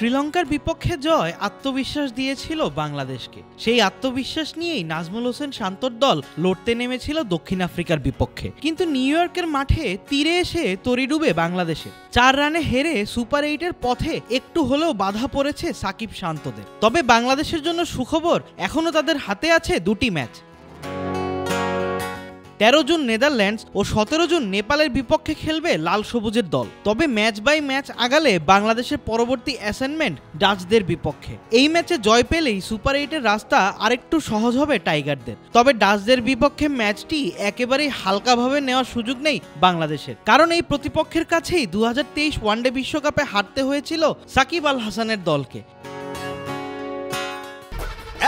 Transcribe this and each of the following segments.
শ্রীলঙ্কার বিপক্ষে জয় আত্মবিশ্বাস দিয়েছিল বাংলাদেশকে। সেই আত্মবিশ্বাস নিয়েই নাজমুল হোসেন শান্তর দল লড়তে নেমেছিল দক্ষিণ আফ্রিকার বিপক্ষে, কিন্তু নিউ ইয়র্কের মাঠে তীরে এসে তরি ডুবে বাংলাদেশে 4 রানে হেরে সুপার 8-এর পথে একটু হলেও বাধা পড়েছে সাকিব শান্তদের। তবে বাংলাদেশের জন্য সুখবর, এখনো তাদের হাতে আছে 2টি ম্যাচ। 13 জুন নেদারল্যান্ডস ও 17 জুন নেপালের বিপক্ষে খেলবে লাল সবুজের দল। তবে ম্যাচ বাই ম্যাচ আগালে বাংলাদেশের পরবর্তী অ্যাসাইনমেন্ট ডাচদের বিপক্ষে। এই ম্যাচে জয় পেলেই সুপার 8-এর রাস্তা আরেকটু সহজ হবে টাইগারদের। তবে ডাচদের বিপক্ষে ম্যাচটি একেবারেই হালকাভাবে নেওয়ার সুযোগ নেই বাংলাদেশের, কারণ এই প্রতিপক্ষের কাছেই 2023 ওয়ানডে বিশ্বকাপে হারতে হয়েছিল সাকিব আল হাসানের দলকে।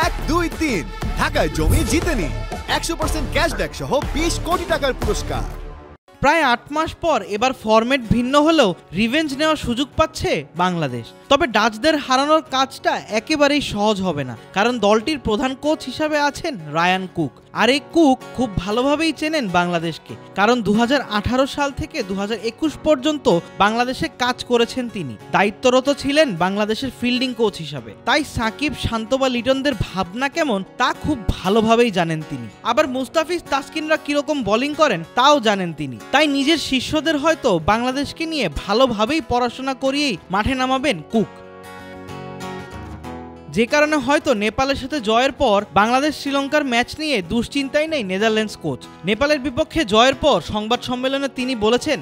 1, 2, 3 ঢাকায় জমি জিতে নিন 100% ক্যাশব্যাক সহ 20 কোটি টাকার পুরস্কার। প্রায় 8 মাস পর এবার ফরম্যাট ভিন্ন হলেও রিভেঞ্জ নেওয়ার সুযোগ পাচ্ছে বাংলাদেশ। তবে ডাচদের হারানোর কাজটা একেবারেই সহজ হবে না, কারণ দলটির প্রধান কোচ হিসাবে আছেন রায়ান কুক। আর এই কুক খুব ভালোভাবেই চেনেন বাংলাদেশকে, কারণ 2018 সাল থেকে 2021 পর্যন্ত বাংলাদেশে কাজ করেছেন তিনি। দায়িত্বরত ছিলেন বাংলাদেশের ফিল্ডিং কোচ হিসাবে। তাই সাকিব, শান্ত বা লিটনদের ভাবনা কেমন তা খুব ভালোভাবেই জানেন তিনি। আবার মুস্তাফিজ, তাসকিনরা কিরকম বোলিং করেন তাও জানেন তিনি। তাই নিজের শিষ্যদের হয়তো বাংলাদেশকে নিয়ে ভালোভাবেই পড়াশোনা করিয়েই মাঠে নামাবেন কুক। যে কারণে হয়তো নেপালের সাথে জয়ের পর বাংলাদেশ শ্রীলঙ্কার ম্যাচ নিয়ে দুশ্চিন্তাই নেই নেদারল্যান্ডস কোচ। নেপালের বিপক্ষে জয়ের পর সংবাদ সম্মেলনে তিনি বলেছেন,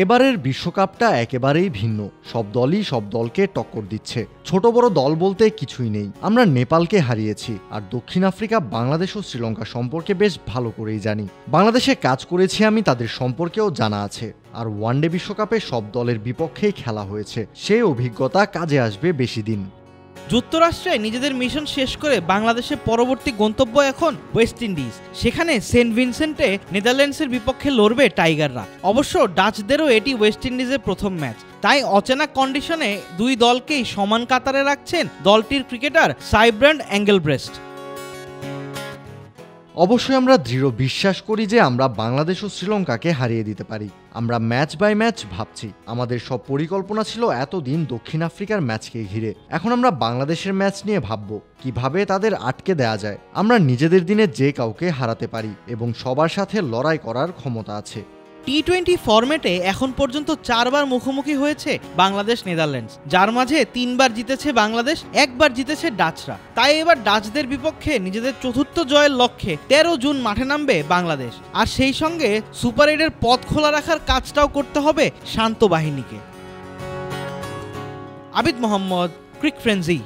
এবারের বিশ্বকাপটা একেবারেই ভিন্ন। সব দলই সব দলকে টক্কর দিচ্ছে। ছোট বড় দল বলতে কিছুই নেই। আমরা নেপালকে হারিয়েছি, আর দক্ষিণ আফ্রিকা, বাংলাদেশ ও শ্রীলঙ্কা সম্পর্কে বেশ ভালো করেই জানি। বাংলাদেশে কাজ করেছি আমি, তাদের সম্পর্কেও জানা আছে। আর ওয়ানডে বিশ্বকাপে সব দলের বিপক্ষেই খেলা হয়েছে, সেই অভিজ্ঞতা কাজে আসবে বেশি দিন। যুক্তরাষ্ট্রে নিজেদের মিশন শেষ করে বাংলাদেশের পরবর্তী গন্তব্য এখন ওয়েস্ট ইন্ডিজ। সেখানে সেন্ট ভিনসেন্টে নেদারল্যান্ডসের বিপক্ষে লড়বে টাইগাররা। অবশ্য ডাচদেরও এটি ওয়েস্ট ইন্ডিজের প্রথম ম্যাচ, তাই অচেনা কন্ডিশনে দুই দলকেই সমান কাতারে রাখছেন দলটির ক্রিকেটার সাইব্রান্ড অ্যাঙ্গেলব্রেস্ট। অবশ্যই আমরা দৃঢ় বিশ্বাস করি যে আমরা বাংলাদেশ ও শ্রীলঙ্কাকে হারিয়ে দিতে পারি। আমরা ম্যাচ বাই ম্যাচ ভাবছি। আমাদের সব পরিকল্পনা ছিল এতদিন দক্ষিণ আফ্রিকার ম্যাচকে ঘিরে। এখন আমরা বাংলাদেশের ম্যাচ নিয়ে ভাববো কিভাবে তাদের আটকে দেয়া যায়। আমরা নিজেদের দিনে যে কাউকে হারাতে পারি এবং সবার সাথে লড়াই করার ক্ষমতা আছে। টি-20 ফরম্যাটে এখন পর্যন্ত 4 বার মুখোমুখি হয়েছে বাংলাদেশ নেদারল্যান্ডস, যার মাঝে 3 বার জিতেছে বাংলাদেশ, 1 বার জিতেছে ডাচরা। তাই এবার ডাচদের বিপক্ষে নিজেদের চতুর্থ জয়ের লক্ষ্যে 13 জুন মাঠে নামবে বাংলাদেশ। আর সেই সঙ্গে সুপার 8-এর পথ খোলা রাখার কাজটাও করতে হবে শান্ত বাহিনীকে। আবিদ মোহাম্মদ, ক্রিক ফ্রেন্সি।